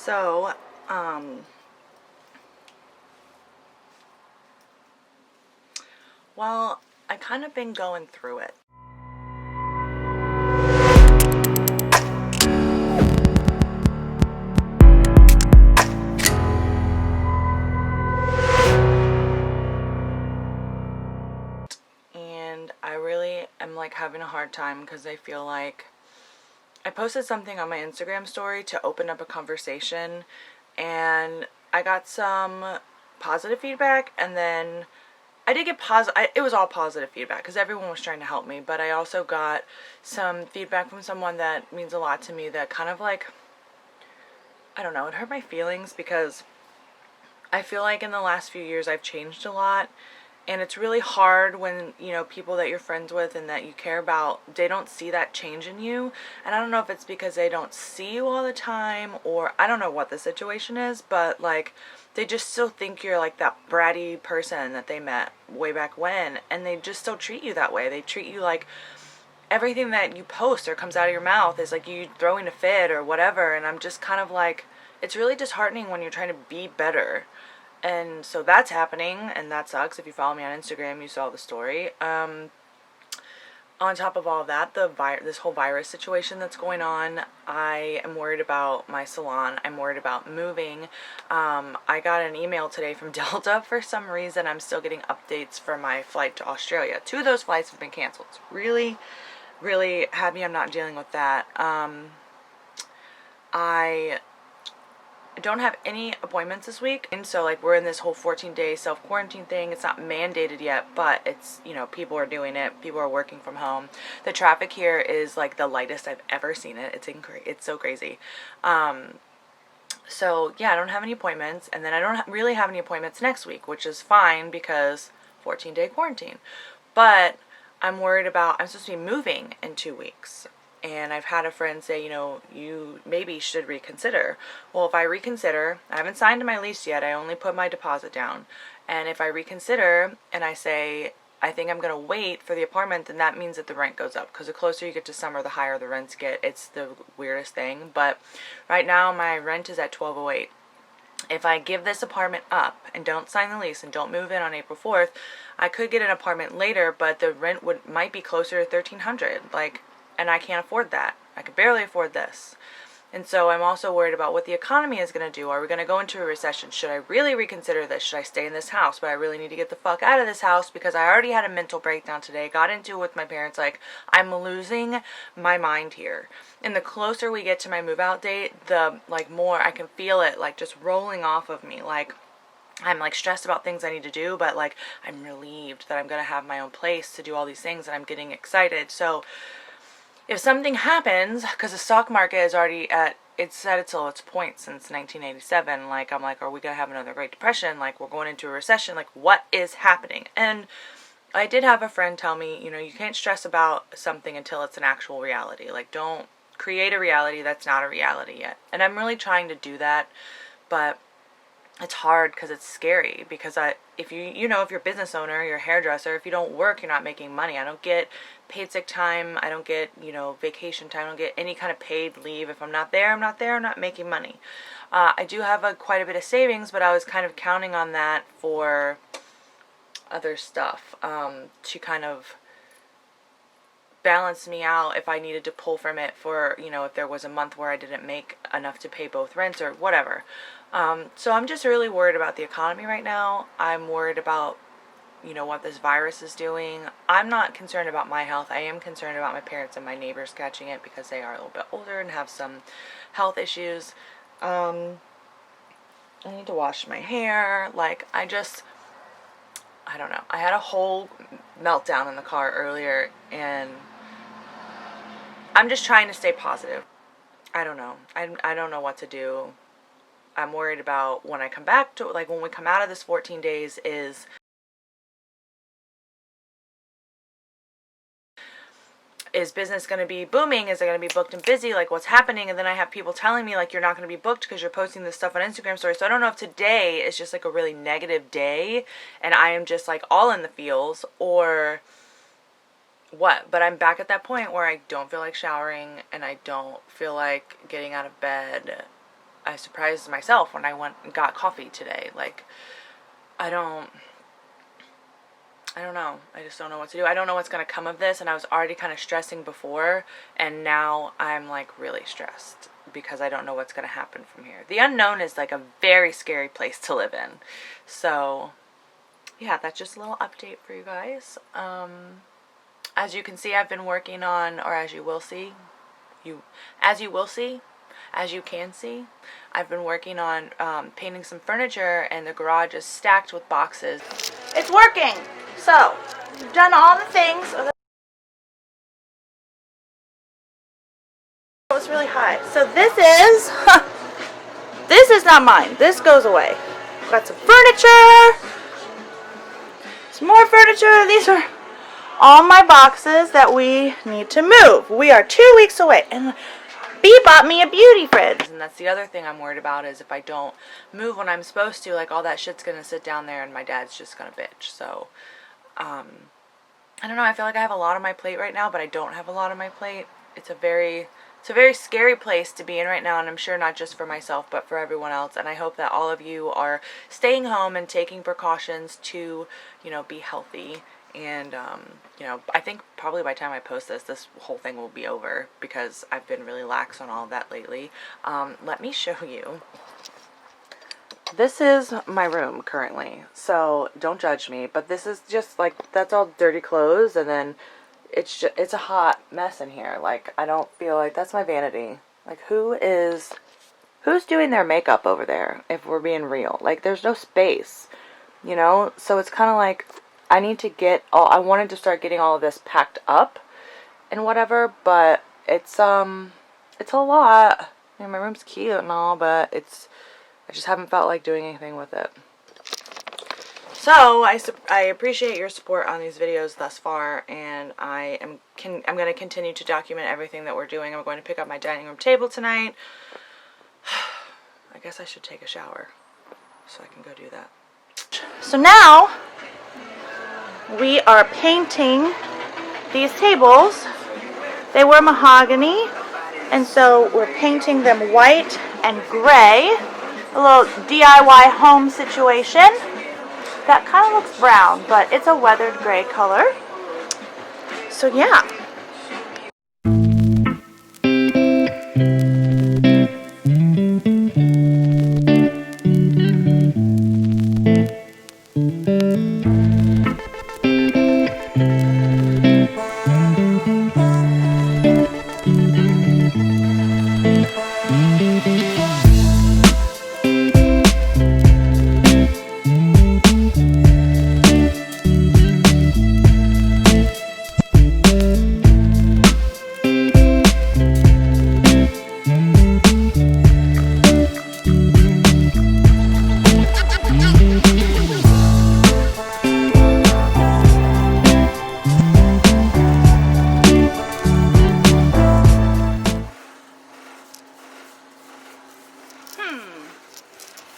So, well, I kind of been going through it. And I really am like having a hard time because I feel like I posted something on my Instagram story to open up a conversation, and I got some positive feedback, and then I did get positive. It was all positive feedback because everyone was trying to help me, but I also got some feedback from someone that means a lot to me that kind of like, I don't know, it hurt my feelings because I feel like in the last few years I've changed a lot, and it's really hard when, people that you're friends with and that you care about, they don't see that change in you. And I don't know if it's because they don't see you all the time, or I don't know what the situation is, but like they just still think you're like that bratty person that they met way back when, and they just still treat you that way. They treat you like everything that you post or comes out of your mouth is like you throwing a fit or whatever. And I'm just kind of like, it's really disheartening when you're trying to be better. And so that's happening, and that sucks. If you follow me on Instagram, you saw the story. On top of all of that, this whole virus situation that's going on, I am worried about my salon. I'm worried about moving. I got an email today from Delta. For some reason, I'm still getting updates for my flight to Australia. 2 of those flights have been canceled. It's really, really happy I'm not dealing with that. I don't have any appointments this week, and so like we're in this whole 14-day self-quarantine thing. It's not mandated yet, but it's, people are doing it. People are working from home. The traffic here is like the lightest I've ever seen it. It's so crazy. So yeah, I don't have any appointments, and then I don't really have any appointments next week, which is fine because 14-day quarantine. But I'm supposed to be moving in 2 weeks. And I've had a friend say, you maybe should reconsider. Well, if I reconsider, I haven't signed my lease yet. I only put my deposit down. And if I reconsider and I say, I think I'm going to wait for the apartment, then that means that the rent goes up. Because the closer you get to summer, the higher the rents get. It's the weirdest thing. But right now, my rent is at $1,208. If I give this apartment up and don't sign the lease and don't move in on April 4th, I could get an apartment later, but the rent might be closer to $1,300. And I can't afford that. I could barely afford this. And so I'm also worried about what the economy is going to do. Are we going to go into a recession? Should I really reconsider this? Should I stay in this house? But I really need to get the fuck out of this house because I already had a mental breakdown today. Got into it with my parents. Like, I'm losing my mind here. And the closer we get to my move out date, the more I can feel it just rolling off of me. I'm stressed about things I need to do, but I'm relieved that I'm going to have my own place to do all these things, and I'm getting excited. So if something happens, because the stock market is already it's at its lowest point since 1987, I'm like, are we going to have another Great Depression? We're going into a recession? What is happening? And I did have a friend tell me, you can't stress about something until it's an actual reality. Don't create a reality that's not a reality yet. And I'm really trying to do that, but it's hard because it's scary. Because if you're a business owner, you're a hairdresser, if you don't work, you're not making money. I don't get paid sick time. I don't get, vacation time. I don't get any kind of paid leave. If I'm not there, I'm not there. I'm not making money. I do have quite a bit of savings, but I was kind of counting on that for other stuff, to kind of balance me out if I needed to pull from it for, if there was a month where I didn't make enough to pay both rents or whatever. So I'm just really worried about the economy right now. I'm worried about, what this virus is doing. I'm not concerned about my health. I am concerned about my parents and my neighbors catching it because they are a little bit older and have some health issues. I need to wash my hair. I don't know. I had a whole meltdown in the car earlier, and I'm just trying to stay positive. I don't know. I don't know what to do. I'm worried about when I come back to, when we come out of this 14 days is business going to be booming? Is it going to be booked and busy? What's happening? And then I have people telling me, you're not going to be booked because you're posting this stuff on Instagram stories. So I don't know if today is just, a really negative day and I am just, all in the feels or what. But I'm back at that point where I don't feel like showering and I don't feel like getting out of bed. I surprised myself when I went and got coffee today. Like, I don't know. I just don't know what to do. I don't know what's going to come of this, and I was already kind of stressing before, and now I'm like really stressed because I don't know what's going to happen from here. The unknown is like a very scary place to live in. So yeah, that's just a little update for you guys. As you can see, I've been working on, or as you can see, I've been working on painting some furniture, and the garage is stacked with boxes. It's working! So, we've done all the things. Oh, it's really high. So this is not mine. This goes away. Got some furniture. Some more furniture. These are all my boxes that we need to move. We are 2 weeks away, and B bought me a beauty fridge. And that's the other thing I'm worried about, is if I don't move when I'm supposed to, like, all that shit's gonna sit down there and my dad's just gonna bitch. So I don't know, I feel like I have a lot on my plate right now, but I don't have a lot on my plate. It's a very scary place to be in right now, and I'm sure not just for myself, but for everyone else. And I hope that all of you are staying home and taking precautions to, you know, be healthy. And, you know, I think probably by the time I post this whole thing will be over, because I've been really lax on all of that lately. Let me show you. This is my room currently, so don't judge me, but this is just like, that's all dirty clothes, and then it's a hot mess in here. Like, I don't feel like, that's my vanity. Like, who's doing their makeup over there, if we're being real? Like, there's no space, you know? So it's kind of like, I need to get I wanted to start getting all of this packed up and whatever, but it's a lot. I mean, my room's cute and all, but I just haven't felt like doing anything with it. So I appreciate your support on these videos thus far, and I'm going to continue to document everything that we're doing. I'm going to pick up my dining room table tonight. I guess I should take a shower so I can go do that. So now we are painting these tables. They were mahogany, and so we're painting them white and gray. A little DIY home situation. That kind of looks brown, but it's a weathered gray color. So yeah.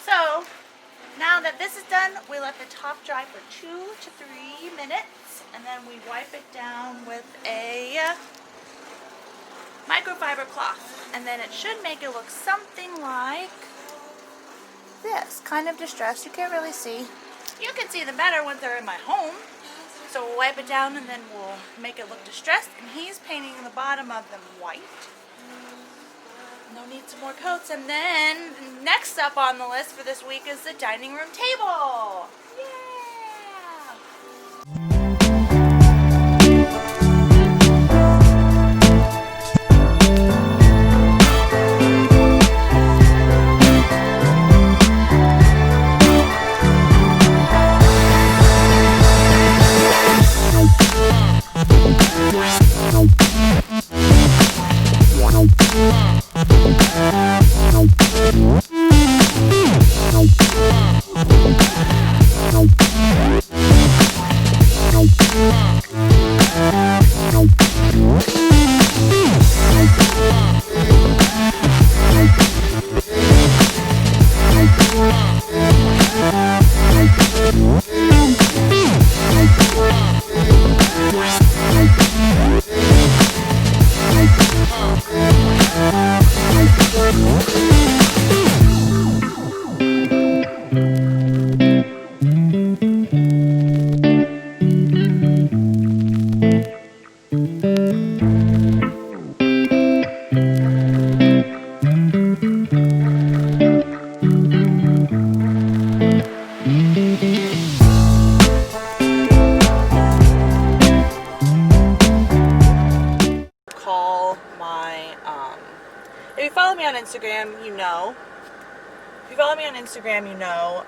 So, now that this is done, we let the top dry for 2 to 3 minutes, and then we wipe it down with a microfiber cloth, and then it should make it look something like this. Kind of distressed. You can't really see. You can see them better once they're in my home. So we'll wipe it down, and then we'll make it look distressed, and he's painting the bottom of them white. No need some more coats. And then next up on the list for this week is the dining room table. Instagram, you know. If you follow me on Instagram, you know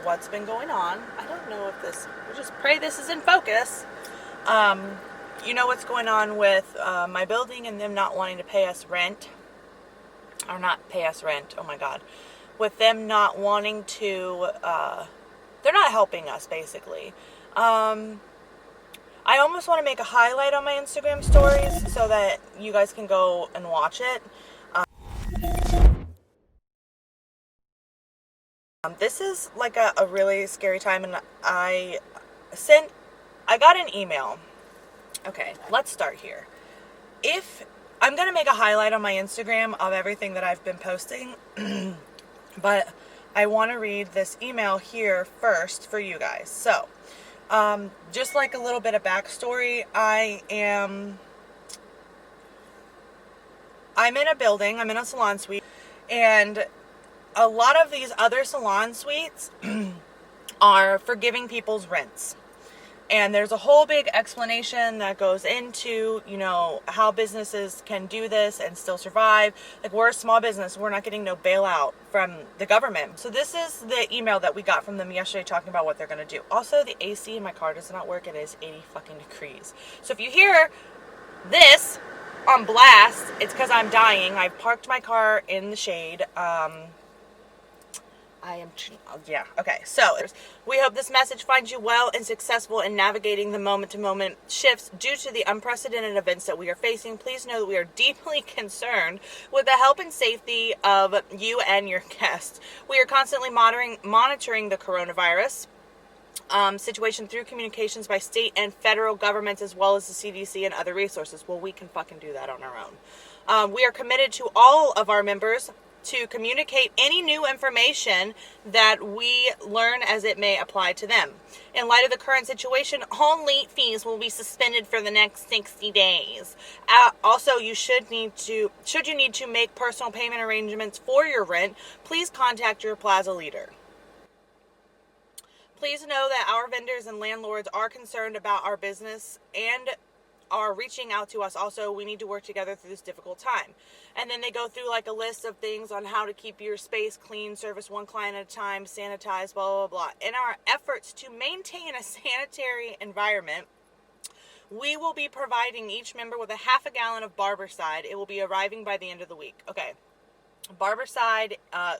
what's been going on. I don't know if this, we just pray this is in focus. You know what's going on with my building and them not wanting to pay us rent. Or not pay us rent, oh my God. With them not wanting to, they're not helping us, basically. I almost want to make a highlight on my Instagram stories so that you guys can go and watch it. This is like a really scary time, and I got an email. Okay, let's start here. I'm going to make a highlight on my Instagram of everything that I've been posting, but I want to read this email here first for you guys. So, just like a little bit of backstory, I'm in a building, I'm in a salon suite, and a lot of these other salon suites are forgiving people's rents. And there's a whole big explanation that goes into, you know, how businesses can do this and still survive. Like, we're a small business. We're not getting no bailout from the government. So this is the email that we got from them yesterday talking about what they're going to do. Also, the AC in my car does not work. It is 80 fucking degrees. So if you hear this on blast, it's because I'm dying. I've parked my car in the shade. Okay, so we hope this message finds you well and successful in navigating the moment-to-moment shifts due to the unprecedented events that we are facing. Please know that we are deeply concerned with the health and safety of you and your guests. We are constantly monitoring the coronavirus situation through communications by state and federal governments, as well as the CDC and other resources. Well, we can fucking do that on our own. We are committed to all of our members to communicate any new information that we learn as it may apply to them. In light of the current situation, all late fees will be suspended for the next 60 days. Also, should you need to make personal payment arrangements for your rent, please contact your plaza leader. Please know that our vendors and landlords are concerned about our business and are reaching out to us. Also, we need to work together through this difficult time. And then they go through like a list of things on how to keep your space clean, service one client at a time, sanitize, blah, blah, blah. In our efforts to maintain a sanitary environment, we will be providing each member with a half a gallon of Barbicide. It will be arriving by the end of the week. Okay. Barbicide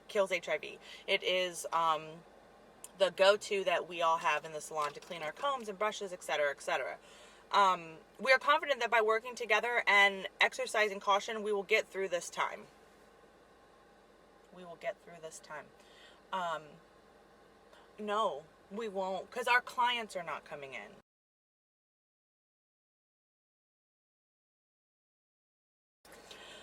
kills HIV. It is the go-to that we all have in the salon to clean our combs and brushes, etc., etc. We are confident that by working together and exercising caution, we will get through this time. We will get through this time. No, we won't, because our clients are not coming in.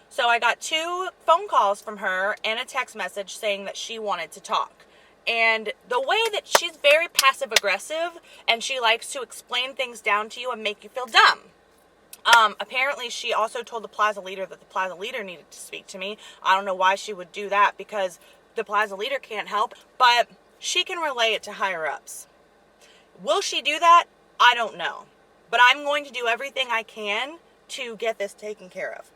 So I got 2 phone calls from her and a text message saying that she wanted to talk. And the way that she's very passive aggressive, and she likes to explain things down to you and make you feel dumb. Apparently she also told the plaza leader that the plaza leader needed to speak to me. I don't know why she would do that, because the plaza leader can't help, but she can relay it to higher ups. Will she do that? I don't know. But I'm going to do everything I can to get this taken care of.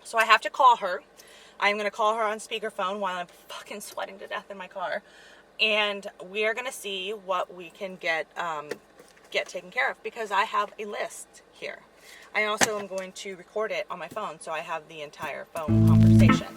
So I have to call her. I'm going to call her on speakerphone while I'm fucking sweating to death in my car. And we are going to see what we can get taken care of, because I have a list here. I also am going to record it on my phone, so I have the entire phone conversation.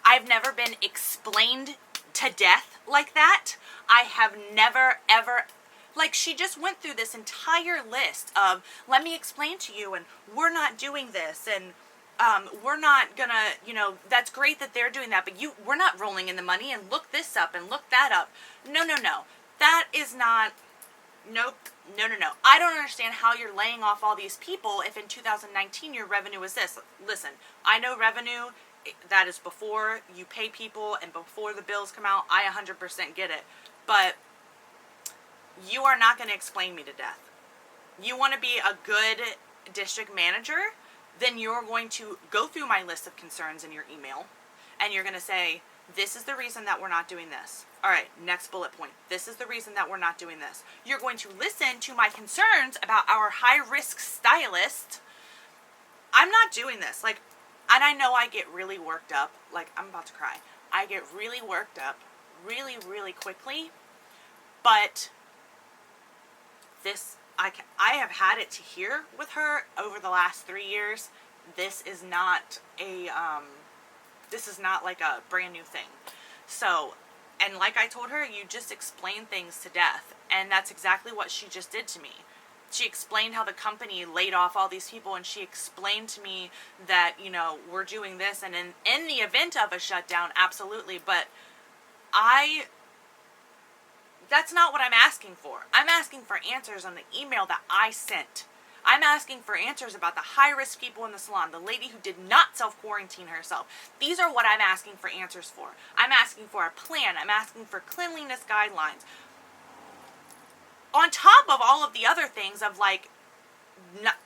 I've never been explained to death like that. I have never, ever, like, she just went through this entire list of, let me explain to you, and we're not doing this, and we're not gonna, you know, that's great that they're doing that, but we're not rolling in the money, and look this up, and look that up. No. That is not, nope, no. I don't understand how you're laying off all these people if in 2019 your revenue is this. Listen, I know revenue, that is before you pay people and before the bills come out. I 100% get it. But you are not going to explain me to death. You want to be a good district manager, then you're going to go through my list of concerns in your email, and you're going to say, This is the reason that we're not doing this. All right, next bullet point. This is the reason that we're not doing this. You're going to listen to my concerns about our high-risk stylist. I'm not doing this. Like, and I know I get really worked up. Like, I'm about to cry. I get really worked up really, really quickly. But this, I have had it to here with her over the last 3 years. This is not like a brand new thing. So, and like I told her, you just explain things to death. And that's exactly what she just did to me. She explained how the company laid off all these people, and she explained to me that, you know, we're doing this, and in the event of a shutdown, absolutely, but that's not what I'm asking for. I'm asking for answers on the email that I sent. I'm asking for answers about the high-risk people in the salon, the lady who did not self-quarantine herself. These are what I'm asking for answers for. I'm asking for a plan. I'm asking for cleanliness guidelines. On top of all of the other things of, like,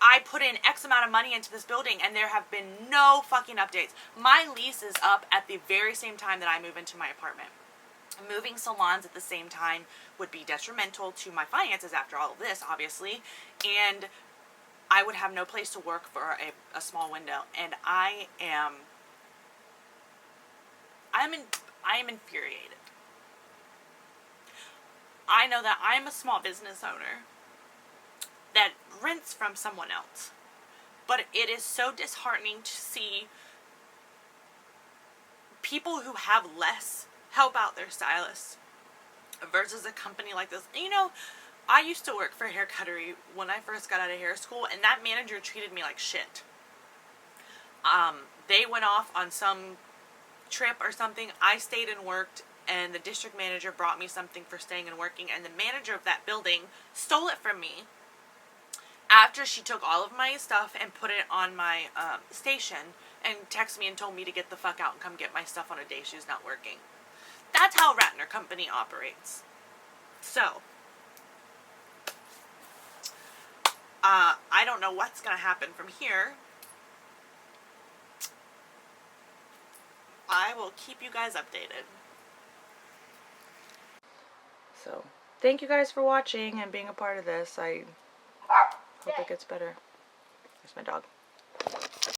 I put in X amount of money into this building and there have been no fucking updates. My lease is up at the very same time that I move into my apartment. Moving salons at the same time would be detrimental to my finances after all of this, obviously, and I would have no place to work for a small window, and I am infuriated. I know that I'm a small business owner that rents from someone else, but it is so disheartening to see people who have less help out their stylists versus a company like this. You know, I used to work for Hair Cuttery when I first got out of hair school, and that manager treated me like shit. They went off on some trip or something. I stayed and worked, and the district manager brought me something for staying and working, and the manager of that building stole it from me after she took all of my stuff and put it on my station and texted me and told me to get the fuck out and come get my stuff on a day she was not working. That's how Ratner Company operates. So, I don't know what's going to happen from here. I will keep you guys updated. So, thank you guys for watching and being a part of this. I hope it gets better. There's my dog.